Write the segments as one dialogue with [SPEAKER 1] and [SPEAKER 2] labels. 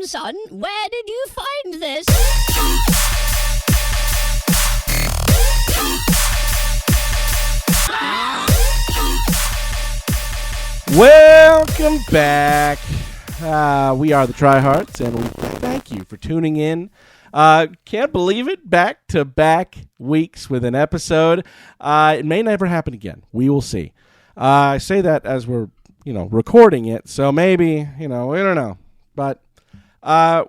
[SPEAKER 1] son, where did you find this?
[SPEAKER 2] Welcome back. We are the Tryhards, and we thank you for tuning in. Can't believe it, back-to-back weeks with an episode. It may never happen again. We will see. I say that as we're, recording it, so maybe, we don't know. But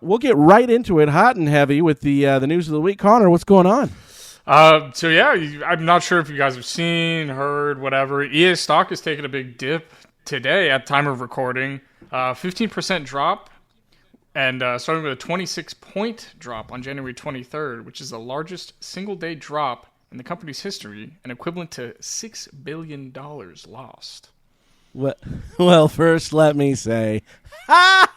[SPEAKER 2] we'll get right into it, hot and heavy, with the news of the week. Connor, what's going on?
[SPEAKER 3] I'm not sure if you guys have seen, heard, whatever. EA stock has taken a big dip today at time of recording. 15% drop, and starting with a 26-point drop on January 23rd, which is the largest single-day drop in the company's history, and equivalent to $6 billion lost.
[SPEAKER 2] Well, first let me say, I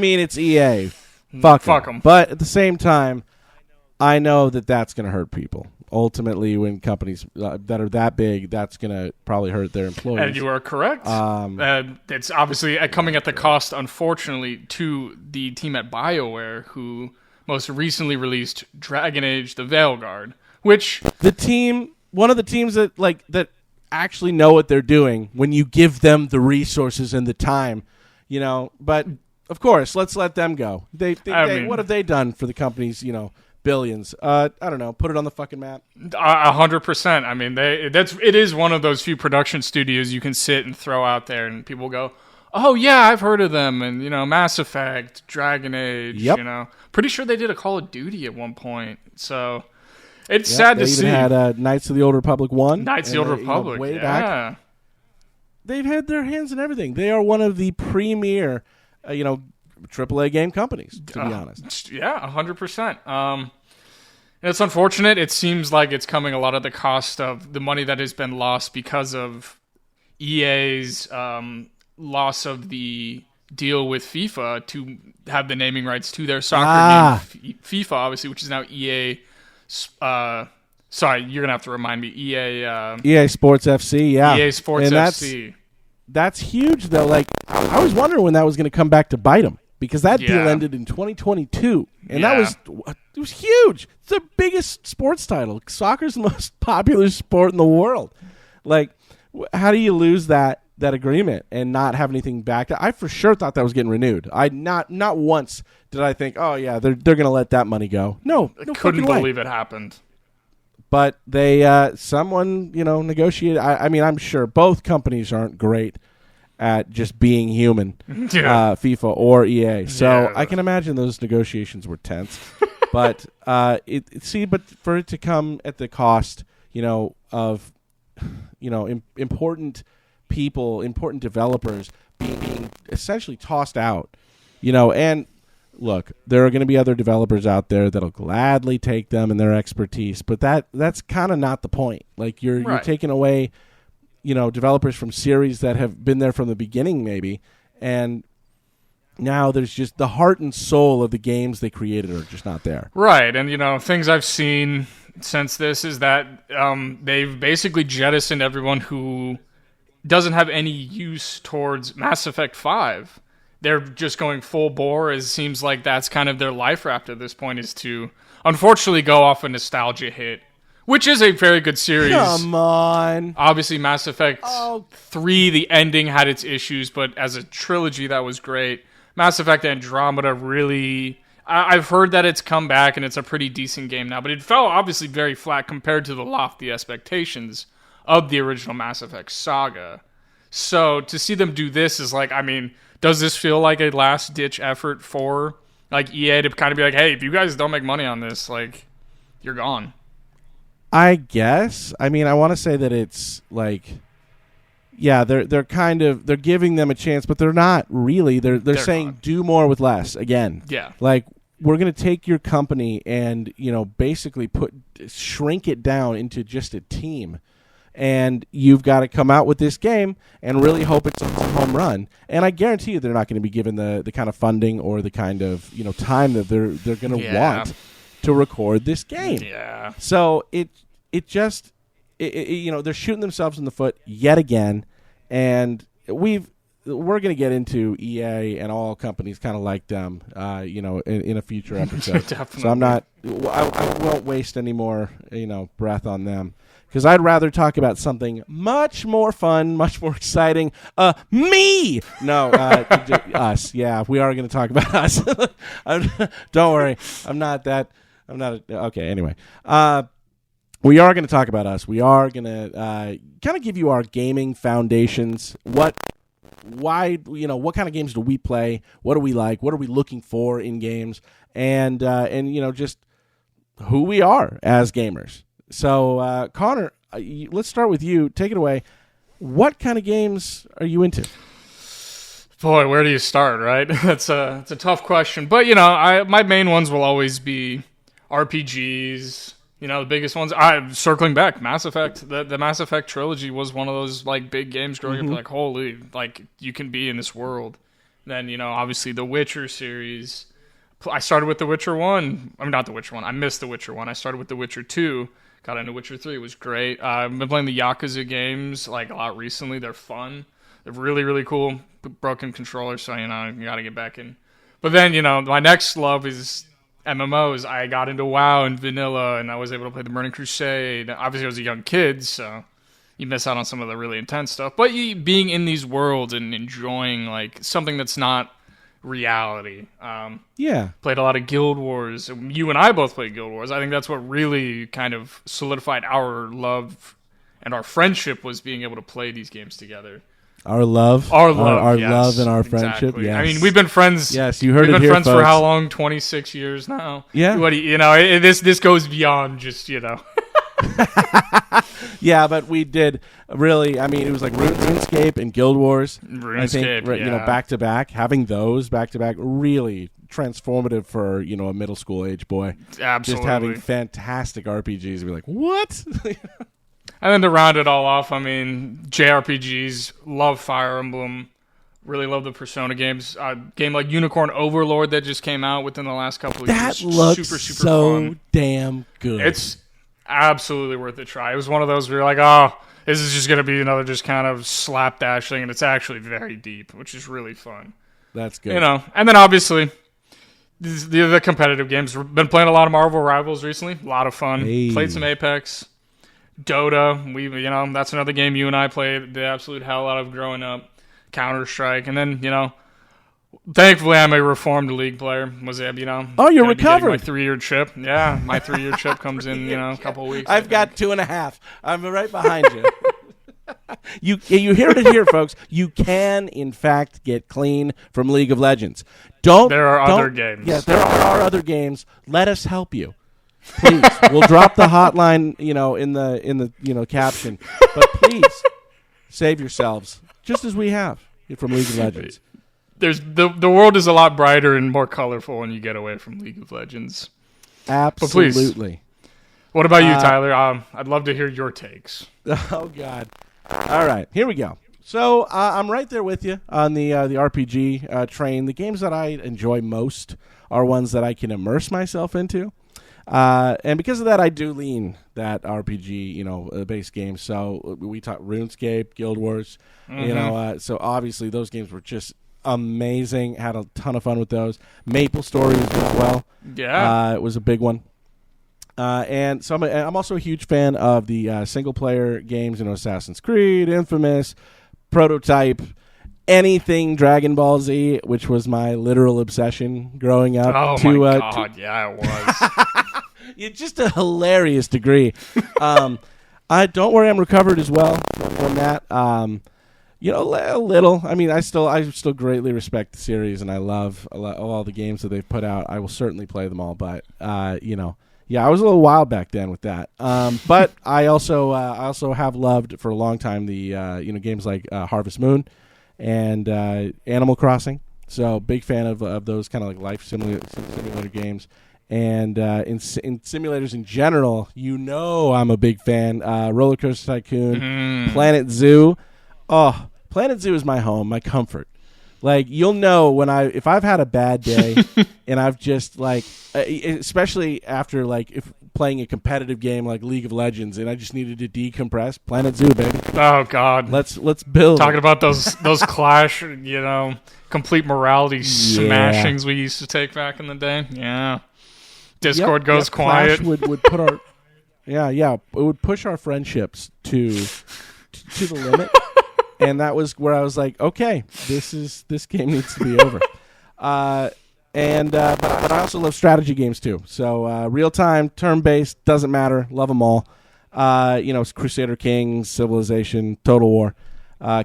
[SPEAKER 2] mean, it's EA. Fuck 'em. But at the same time, I know that that's going to hurt people. Ultimately, when companies that are that big, that's going to probably hurt their employees.
[SPEAKER 3] And you are correct. It's obviously coming at the cost, unfortunately, to the team at BioWare, who most recently released Dragon Age: The Veilguard, which one of the teams that actually know what they're doing when you give them the resources and the time, But of course, let's let them go. What have they done for the company's, billions? I don't know. Put it on the fucking map. 100%. I mean, it is one of those few production studios you can sit and throw out there, and people go, "Oh yeah, I've heard of them." And Mass Effect, Dragon Age.
[SPEAKER 2] Yep.
[SPEAKER 3] Pretty sure they did a Call of Duty at one point. So it's sad to see.
[SPEAKER 2] They even had Knights of the Old Republic 1.
[SPEAKER 3] Knights of the Old Republic.
[SPEAKER 2] Way back. They've had their hands in everything. They are one of the premier, AAA game companies, to be honest.
[SPEAKER 3] Yeah, 100%. It's unfortunate. It seems like it's coming a lot at the cost of the money that has been lost because of EA's loss of the deal with FIFA to have the naming rights to their soccer game, FIFA, obviously, which is now EA. Sorry, you're going to have to remind me. EA
[SPEAKER 2] Sports FC, yeah.
[SPEAKER 3] EA Sports FC.
[SPEAKER 2] That's huge, though. Like, I was wondering when that was going to come back to bite them. Because that deal ended in 2022, and it was huge. It's the biggest sports title. Soccer's the most popular sport in the world. Like, how do you lose that agreement and not have anything back? I for sure thought that was getting renewed. Not once did I think, oh yeah, they're going to let that money go. No,
[SPEAKER 3] I couldn't believe it happened.
[SPEAKER 2] But they someone negotiated. I mean, I'm sure both companies aren't great at just being human, FIFA or EA. So I can imagine those negotiations were tense. But but for it to come at the cost, of important people, important developers being essentially tossed out, and look, there are going to be other developers out there that'll gladly take them and their expertise, but that's kind of not the point. Like you're taking away developers from series that have been there from the beginning, maybe, and now there's just the heart and soul of the games they created are just not there.
[SPEAKER 3] Right, and things I've seen since this is that they've basically jettisoned everyone who doesn't have any use towards Mass Effect 5. They're just going full bore. It seems like that's kind of their life raft at this point, is to unfortunately go off a nostalgia hit. Which is a very good series.
[SPEAKER 2] Come on.
[SPEAKER 3] Obviously, Mass Effect 3, the ending had its issues, but as a trilogy, that was great. Mass Effect Andromeda really... I've heard that it's come back, and it's a pretty decent game now, but it fell obviously very flat compared to the lofty expectations of the original Mass Effect saga. So, to see them do this is like, I mean, does this feel like a last-ditch effort for EA to kind of be like, hey, if you guys don't make money on this, you're gone?
[SPEAKER 2] I guess. I mean, I want to say that it's like, they're giving them a chance, but they're not really. They're saying not. Do more with less again.
[SPEAKER 3] Yeah.
[SPEAKER 2] Like, we're going to take your company and, basically shrink it down into just a team. And you've got to come out with this game and really hope it's a home run. And I guarantee you they're not going to be given the kind of funding or the kind of, time that they're going to want to record this game.
[SPEAKER 3] Yeah.
[SPEAKER 2] So they're shooting themselves in the foot yet again, and we're going to get into EA and all companies kind of like them, in a future episode.
[SPEAKER 3] Definitely.
[SPEAKER 2] So I won't waste any more, breath on them. Because I'd rather talk about something much more fun, much more exciting. Me! No, us. Yeah, we are going to talk about us. Don't worry. Okay, anyway. We are going to talk about us. We are going to kind of give you our gaming foundations. What kind of games do we play? What do we like? What are we looking for in games? And just who we are as gamers. So, Connor, let's start with you. Take it away. What kind of games are you into?
[SPEAKER 3] Boy, where do you start, right? It's a tough question. But, my main ones will always be RPGs. The biggest ones. Circling back, Mass Effect. The Mass Effect trilogy was one of those, big games growing up. Like, holy, you can be in this world. Then, obviously the Witcher series. I started with The Witcher 1. I mean, not The Witcher 1. I missed The Witcher 1. I started with The Witcher 2. Got into Witcher 3. It was great. I've been playing the Yakuza games, a lot recently. They're fun. They're really, really cool. Broken controller, so, you got to get back in. But then, my next love is MMOs. I got into WoW and Vanilla, and I was able to play the Burning Crusade. Obviously, I was a young kid, so you miss out on some of the really intense stuff. But being in these worlds and enjoying, something that's not reality. Played a lot of Guild Wars. You and I both played Guild Wars. I think that's what really kind of solidified our love and our friendship, was being able to play these games together.
[SPEAKER 2] Our love,
[SPEAKER 3] our
[SPEAKER 2] yes,
[SPEAKER 3] love
[SPEAKER 2] and our
[SPEAKER 3] exactly.
[SPEAKER 2] friendship. Yes.
[SPEAKER 3] I mean, we've been friends.
[SPEAKER 2] Yes, you heard it here,
[SPEAKER 3] We've been friends
[SPEAKER 2] folks.
[SPEAKER 3] for how long? 26 years now.
[SPEAKER 2] Yeah.
[SPEAKER 3] This goes beyond just
[SPEAKER 2] Yeah, but we did really. I mean, it was like RuneScape and Guild Wars. I think, back to back. Having those back to back really transformative for a middle school age boy.
[SPEAKER 3] Absolutely.
[SPEAKER 2] Just having fantastic RPGs. Be like, what?
[SPEAKER 3] And then to round it all off, I mean, JRPGs, love Fire Emblem, really love the Persona games. Game like Unicorn Overlord that just came out within the last couple of years.
[SPEAKER 2] That looks
[SPEAKER 3] super
[SPEAKER 2] so
[SPEAKER 3] fun.
[SPEAKER 2] Damn good.
[SPEAKER 3] It's absolutely worth a try. It was one of those where you're like, oh, this is just going to be another just kind of slapdash thing, and it's actually very deep, which is really fun.
[SPEAKER 2] That's good.
[SPEAKER 3] And then obviously the competitive games. Been playing a lot of Marvel Rivals recently. A lot of fun.
[SPEAKER 2] Hey.
[SPEAKER 3] Played some Apex. Dota, that's another game you and I played the absolute hell out of growing up. Counter-Strike, and then, thankfully I'm a reformed League player.
[SPEAKER 2] Oh, you're recovered.
[SPEAKER 3] My 3-year chip. Yeah, my 3-year chip comes in, a couple of weeks.
[SPEAKER 2] I've got 2.5. I'm right behind you. You hear it here, folks. You can, in fact, get clean from League of Legends.
[SPEAKER 3] There are other games.
[SPEAKER 2] Yes, there are other games. Let us help you. Please, we'll drop the hotline, in the caption. But please, save yourselves, just as we have from League of Legends.
[SPEAKER 3] There's the world is a lot brighter and more colorful when you get away from League of Legends.
[SPEAKER 2] Absolutely.
[SPEAKER 3] What about you, Tyler? I'd love to hear your takes.
[SPEAKER 2] Oh God! All right, here we go. So I'm right there with you on the RPG train. The games that I enjoy most are ones that I can immerse myself into. And because of that, I do lean that RPG, base game. So we talk RuneScape, Guild Wars, so obviously those games were just amazing. Had a ton of fun with those. Maple Stories as well.
[SPEAKER 3] Yeah.
[SPEAKER 2] It was a big one. And so I'm also a huge fan of the single-player games, Assassin's Creed, Infamous, Prototype, anything Dragon Ball Z, which was my literal obsession growing up.
[SPEAKER 3] Oh, my God. Yeah, it was.
[SPEAKER 2] It's just a hilarious degree. I don't worry, I'm recovered as well from that. A little. I mean, I still greatly respect the series, and I love all the games that they've put out. I will certainly play them all, but yeah, I was a little wild back then with that. But I also have loved for a long time the games like Harvest Moon and Animal Crossing. So big fan of those kind of like life simulator games. And in simulators in general, I'm a big fan. Roller Coaster Tycoon, Planet Zoo. Oh, Planet Zoo is my home, my comfort. Like, you'll know if I've had a bad day and I've just especially after if playing a competitive game like League of Legends, and I just needed to decompress. Planet Zoo, baby.
[SPEAKER 3] Oh God,
[SPEAKER 2] let's build.
[SPEAKER 3] Talking about those Clash, complete morality smashings we used to take back in the day. Yeah, Discord goes quiet.
[SPEAKER 2] Clash would put our it would push our friendships to the limit, and that was where I was like, okay, this game needs to be over. But I also love strategy games too. So real time, turn based, doesn't matter. Love them all. Crusader Kings, Civilization, Total War,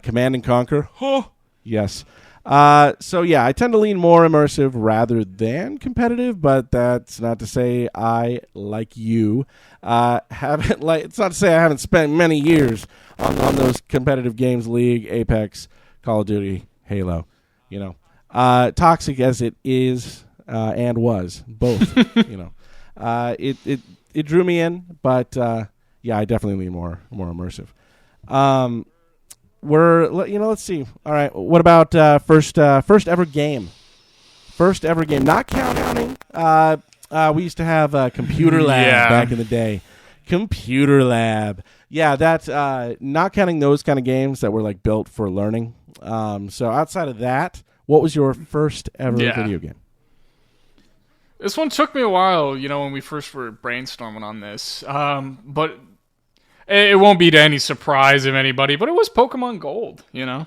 [SPEAKER 2] Command and Conquer. Oh, yes. I tend to lean more immersive rather than competitive, but that's not to say I, like you, it's not to say I haven't spent many years on those competitive games, League, Apex, Call of Duty, Halo, toxic as it is and was both. It drew me in, but I definitely lean more immersive. Let's see. All right, what about first ever game? First ever game, not counting. We used to have a computer lab back in the day. Computer lab. Yeah, that's not counting those kind of games that were like built for learning. So outside of that, what was your first ever video game?
[SPEAKER 3] This one took me a while, when we first were brainstorming on this. But it won't be to any surprise of anybody, but it was Pokemon Gold, the original.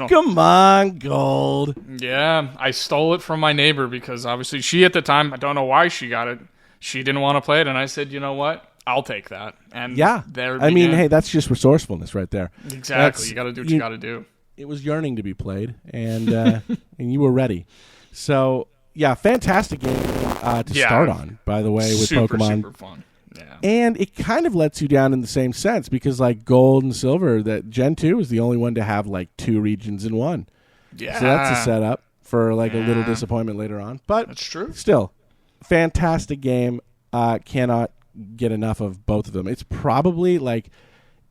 [SPEAKER 2] Pokemon Gold.
[SPEAKER 3] Yeah, I stole it from my neighbor because obviously she at the time, I don't know why she got it. She didn't want to play it, and I said, you know what? I'll take that. And
[SPEAKER 2] hey, that's just resourcefulness right there.
[SPEAKER 3] Exactly. You got to do what you got to do.
[SPEAKER 2] It was yearning to be played, and and you were ready. So, yeah, fantastic game to start on, by the way, with Pokemon.
[SPEAKER 3] Super fun. Yeah.
[SPEAKER 2] And it kind of lets you down in the same sense because, like, Gold and Silver, that Gen 2 is the only one to have, like, 2 regions in one.
[SPEAKER 3] Yeah.
[SPEAKER 2] So that's a setup for, like, a little disappointment later on. But
[SPEAKER 3] that's true.
[SPEAKER 2] Still, fantastic game. Cannot get enough of both of them. It's probably, like,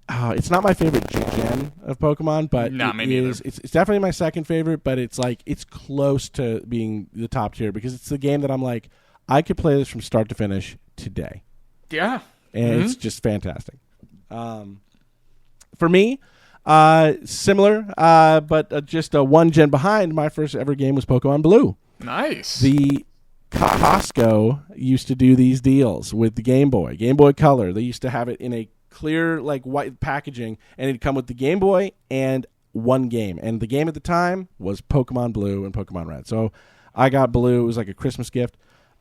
[SPEAKER 2] it's not my favorite gen of Pokemon, but it's definitely my second favorite, but it's, like, it's close to being the top tier because it's the game that I'm like, I could play this from start to finish today.
[SPEAKER 3] Yeah.
[SPEAKER 2] And it's just fantastic. For me, similar, but just one gen behind, my first ever game was Pokemon Blue.
[SPEAKER 3] Nice.
[SPEAKER 2] The Costco used to do these deals with the Game Boy Color. They used to have it in a clear, like, white packaging, and it'd come with the Game Boy and one game. And the game at the time was Pokemon Blue and Pokemon Red. So I got Blue. It was like a Christmas gift.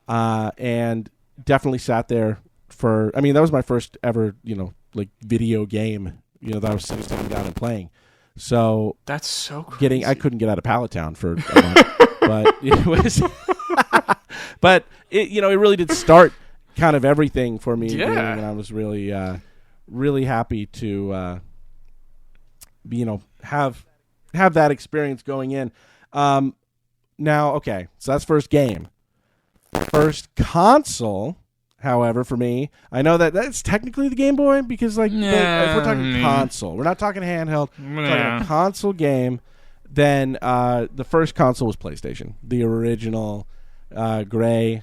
[SPEAKER 2] And definitely sat there that was my first ever, video game, that I was sitting down and playing. So
[SPEAKER 3] that's so crazy.
[SPEAKER 2] I couldn't get out of Pallet Town for a month, but it was, but it really did start kind of everything for me.
[SPEAKER 3] Yeah.
[SPEAKER 2] And I was really, really happy to, have that experience going in. Now, okay, so that's first game. First console, however, for me, I know that's technically the Game Boy because, like, if we're talking console, we're not talking handheld. We're talking a console game. Then the first console was PlayStation, the original gray.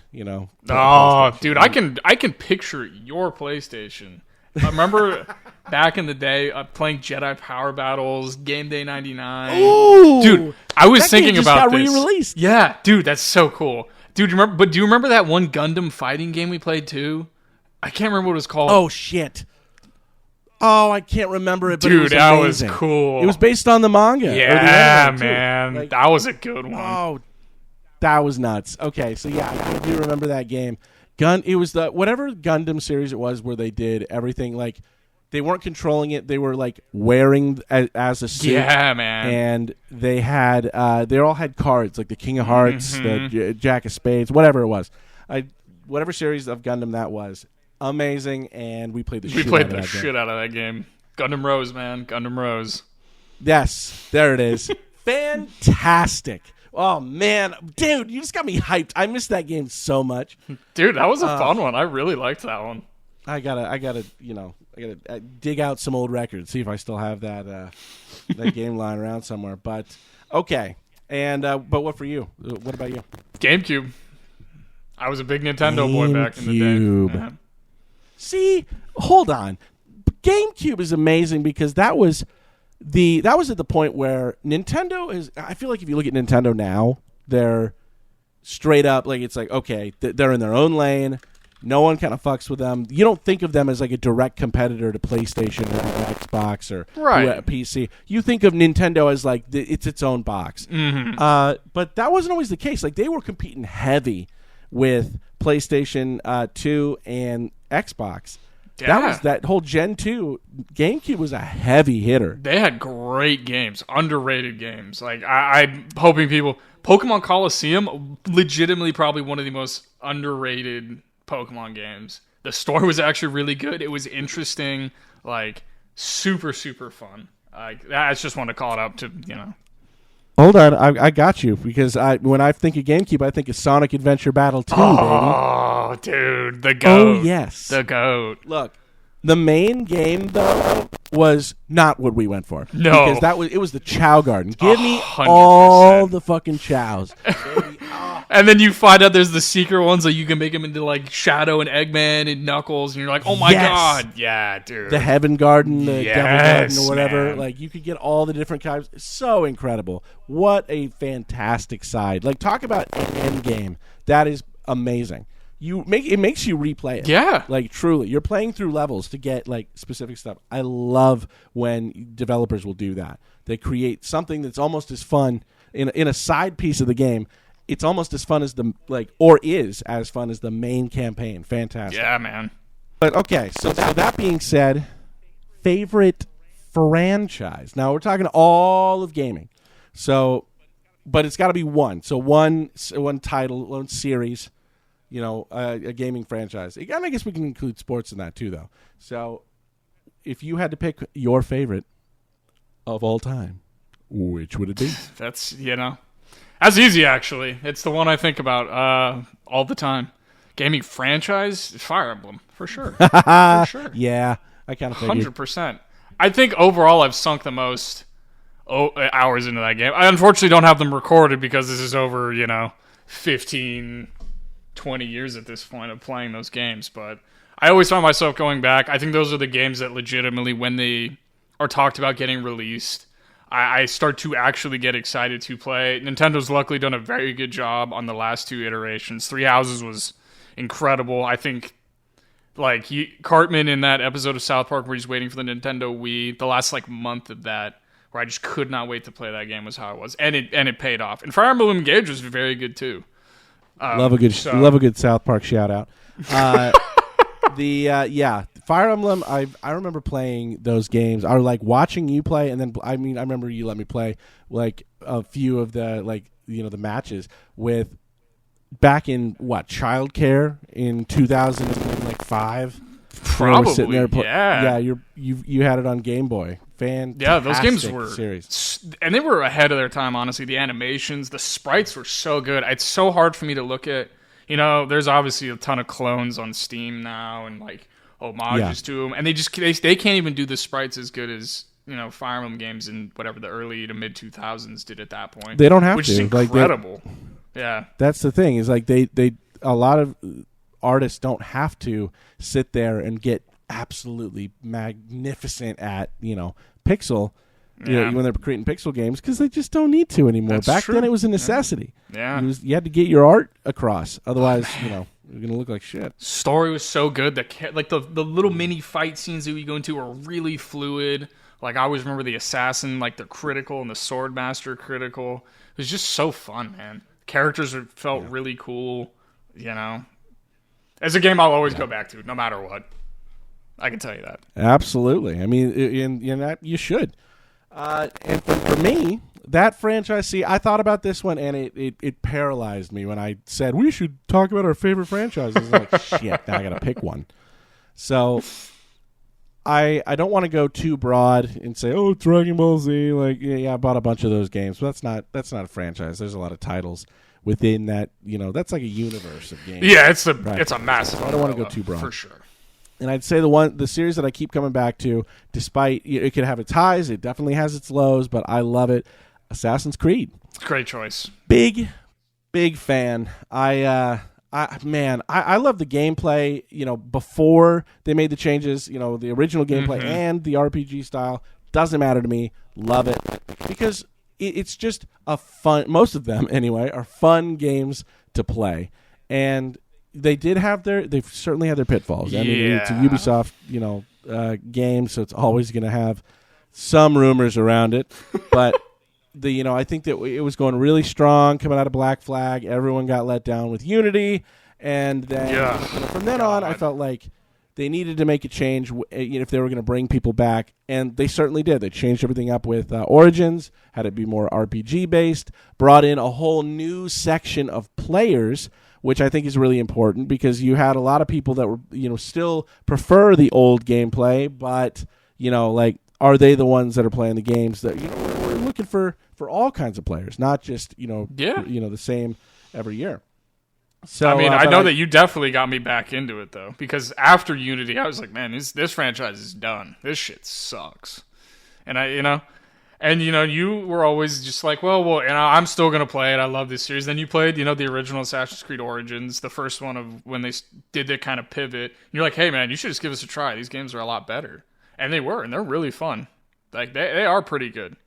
[SPEAKER 3] Oh, dude, I can picture your PlayStation. I remember back in the day playing Jedi Power Battles, Game Day '99.
[SPEAKER 2] Ooh,
[SPEAKER 3] dude, I was thinking about this.
[SPEAKER 2] Re-released.
[SPEAKER 3] Yeah, dude, that's so cool. Dude, do you remember that one Gundam fighting game we played too? I can't remember what it was called.
[SPEAKER 2] Oh, shit. Oh, I can't remember it, but
[SPEAKER 3] dude,
[SPEAKER 2] it was
[SPEAKER 3] amazing.
[SPEAKER 2] That was
[SPEAKER 3] cool.
[SPEAKER 2] It was based on the manga.
[SPEAKER 3] Yeah,
[SPEAKER 2] the
[SPEAKER 3] man. Like, that was a good one.
[SPEAKER 2] Oh, that was nuts. Okay, so yeah, I do remember that game. It was the whatever Gundam series it was where they did everything, like, they weren't controlling it. They were, like, wearing as a suit.
[SPEAKER 3] Yeah, man.
[SPEAKER 2] And they had they all had cards, like the King of Hearts, the Jack of Spades, whatever it was. Whatever series of Gundam that was. Amazing, and we played the shit
[SPEAKER 3] out of that game. Gundam Rose, man. Gundam Rose.
[SPEAKER 2] Yes, there it is. Fantastic. Oh, man. Dude, you just got me hyped. I missed that game so much.
[SPEAKER 3] Dude, that was a fun one. I really liked that one.
[SPEAKER 2] I gotta dig out some old records, see if I still have that that game lying around somewhere. But okay, and but what for you? What about you?
[SPEAKER 3] GameCube. I was a big Nintendo boy back in the day.
[SPEAKER 2] See, hold on. GameCube is amazing because that was at the point where Nintendo is. I feel like if you look at Nintendo now, they're straight up like it's like okay, they're in their own lane. No one kind of fucks with them. You don't think of them as like a direct competitor to PlayStation or Xbox or PC. You think of Nintendo as like it's its own box. But that wasn't always the case. Like they were competing heavy with PlayStation 2 and Xbox.
[SPEAKER 3] Yeah.
[SPEAKER 2] That whole Gen 2 GameCube was a heavy hitter.
[SPEAKER 3] They had great games, underrated games. Like I'm hoping people Pokemon Coliseum, legitimately probably one of the most underrated Pokemon games. The story was actually really good. It was interesting, like super super fun. Like I just want to call it up to
[SPEAKER 2] Hold on, I got you because when I think of GameCube, I think of Sonic Adventure Battle 2, baby.
[SPEAKER 3] Oh, dude, the GOAT.
[SPEAKER 2] Oh, yes.
[SPEAKER 3] The GOAT.
[SPEAKER 2] Look, the main game, though, was not what we went for.
[SPEAKER 3] No.
[SPEAKER 2] Because it was the Chow Garden. Give me
[SPEAKER 3] 100%.
[SPEAKER 2] all the fucking chows.
[SPEAKER 3] And then you find out there's the secret ones that you can make them into like Shadow and Eggman and Knuckles, and you're like, oh my god, yeah, dude.
[SPEAKER 2] The Heaven Garden, the Devil Garden, or whatever.
[SPEAKER 3] Man.
[SPEAKER 2] Like you could get all the different kinds. So incredible! What a fantastic side! Like talk about an end game. That is amazing. It makes you replay it.
[SPEAKER 3] Yeah,
[SPEAKER 2] like truly, you're playing through levels to get like specific stuff. I love when developers will do that. They create something that's almost as fun in a side piece of the game. It's almost as fun as is as fun as the main campaign. Fantastic.
[SPEAKER 3] Yeah, man.
[SPEAKER 2] But okay, so that being said, favorite franchise. Now we're talking all of gaming. So, but it's got to be one. So one title, one series, a gaming franchise. And I guess we can include sports in that too, though. So, if you had to pick your favorite of all time, which would it be?
[SPEAKER 3] That's That's easy, actually. It's the one I think about all the time. Gaming franchise, Fire Emblem, for sure. For sure.
[SPEAKER 2] Yeah, I kind of figured.
[SPEAKER 3] 100%. I think overall I've sunk the most hours into that game. I unfortunately don't have them recorded because this is over, 15, 20 years at this point of playing those games. But I always find myself going back. I think those are the games that legitimately, when they are talked about getting released, I start to actually get excited to play. Nintendo's luckily done a very good job on the last two iterations. Three Houses was incredible. I think, Cartman in that episode of South Park where he's waiting for the Nintendo Wii, the last, month of that, where I just could not wait to play that game was how it was. And it paid off. And Fire Emblem Engage was very good, too.
[SPEAKER 2] Love a good South Park shout-out. Fire Emblem, I remember playing those games. I watching you play, and then I remember you let me play a few of the the matches with back in childcare in 2005.
[SPEAKER 3] Probably,
[SPEAKER 2] sitting there
[SPEAKER 3] yeah.
[SPEAKER 2] You had it on Game Boy. Fantastic.
[SPEAKER 3] Yeah, those games were
[SPEAKER 2] series.
[SPEAKER 3] And they were ahead of their time. Honestly, the animations, the sprites were so good. It's so hard for me to look at. There's obviously a ton of clones on Steam now and homages to them, and they can't even do the sprites as good as Fire Emblem games in whatever the early to mid 2000s did at that point.
[SPEAKER 2] They don't have
[SPEAKER 3] which
[SPEAKER 2] to.
[SPEAKER 3] is incredible. Yeah,
[SPEAKER 2] that's the thing. Is they a lot of artists don't have to sit there and get absolutely magnificent at pixel. When they're creating pixel games, because they just don't need to anymore. Back then, it was a necessity.
[SPEAKER 3] Yeah,
[SPEAKER 2] you had to get your art across, otherwise, you're gonna look like shit.
[SPEAKER 3] Story was so good that the little mini fight scenes that we go into are really fluid. I always remember the assassin, the critical and the sword master critical. It was just so fun, man. Characters felt really cool. As a game I'll always go back to, no matter what. I can tell you that.
[SPEAKER 2] Absolutely. I mean, you should. And for me, that franchise, I thought about this one, and it paralyzed me when I said, we should talk about our favorite franchises. I was like, shit, now I got to pick one. So I don't want to go too broad and say, oh, Dragon Ball Z. I bought a bunch of those games, but that's not a franchise. There's a lot of titles within that, that's like a universe of games.
[SPEAKER 3] Yeah, it's a massive.
[SPEAKER 2] I don't want to go too broad.
[SPEAKER 3] For sure.
[SPEAKER 2] And I'd say the series that I keep coming back to, despite it could have its highs, it definitely has its lows, but I love it. Assassin's Creed.
[SPEAKER 3] Great choice.
[SPEAKER 2] Big fan. I I love the gameplay, before they made the changes, the original gameplay and the RPG style. Doesn't matter to me. Love it. Because it's just most of them anyway, are fun games to play. And they've certainly had their pitfalls. I mean, it's a Ubisoft, game, so it's always going to have some rumors around it. But I think that it was going really strong coming out of Black Flag. Everyone got let down with Unity, and then from then on, I felt like they needed to make a change if they were going to bring people back, and they certainly did. They changed everything up with Origins, had it be more RPG based, brought in a whole new section of players, which I think is really important because you had a lot of people that were still prefer the old gameplay, but are they the ones that are playing the games that we're looking for all kinds of players, not just the same every year. So
[SPEAKER 3] I know that you definitely got me back into it though, because after Unity, I was like, man, this franchise is done. This shit sucks, and you were always just like, well, I'm still gonna play it. I love this series. Then you played, the original Assassin's Creed Origins, the first one of when they did that kind of pivot. And you're like, hey man, you should just give us a try. These games are a lot better. And they were, and they're really fun. Like they are pretty good.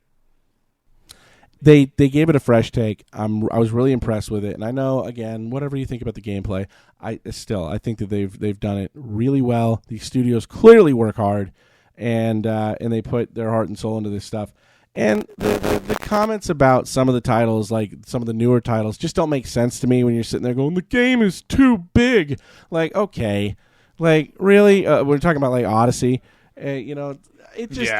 [SPEAKER 2] They gave it a fresh take. I was really impressed with it, and I know again, whatever you think about the gameplay, I think that they've done it really well. These studios clearly work hard, and they put their heart and soul into this stuff. And the comments about some of the titles, like some of the newer titles, just don't make sense to me when you're sitting there going, the game is too big. Like, okay, like really, we're talking about like Odyssey. It just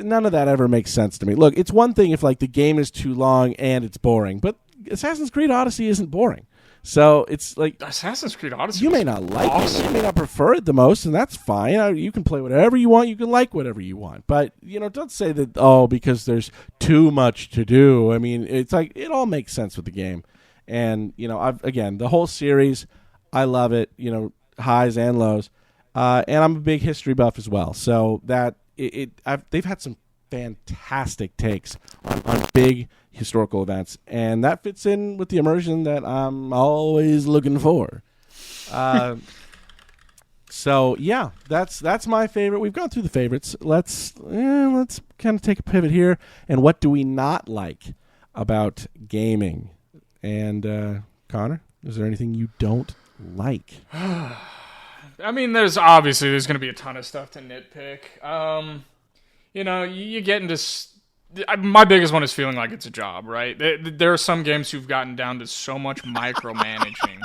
[SPEAKER 2] none of that ever makes sense to me. Look, it's one thing if like the game is too long and it's boring, but Assassin's Creed Odyssey isn't boring. So it's like
[SPEAKER 3] Assassin's Creed Odyssey.
[SPEAKER 2] You may not like it, you may not prefer it the most, and that's fine. You can play whatever you want, you can like whatever you want. But don't say that because there's too much to do. I mean, it's like it all makes sense with the game, and the whole series, I love it. Highs and lows. And I'm a big history buff as well, so that they've had some fantastic takes on big historical events, and that fits in with the immersion that I'm always looking for. So yeah, that's my favorite. We've gone through the favorites. Let's kind of take a pivot here. And what do we not like about gaming? And Connor, is there anything you don't like?
[SPEAKER 3] I mean, there's going to be a ton of stuff to nitpick. You get into... my biggest one is feeling like it's a job, right? There are some games who've gotten down to so much micromanaging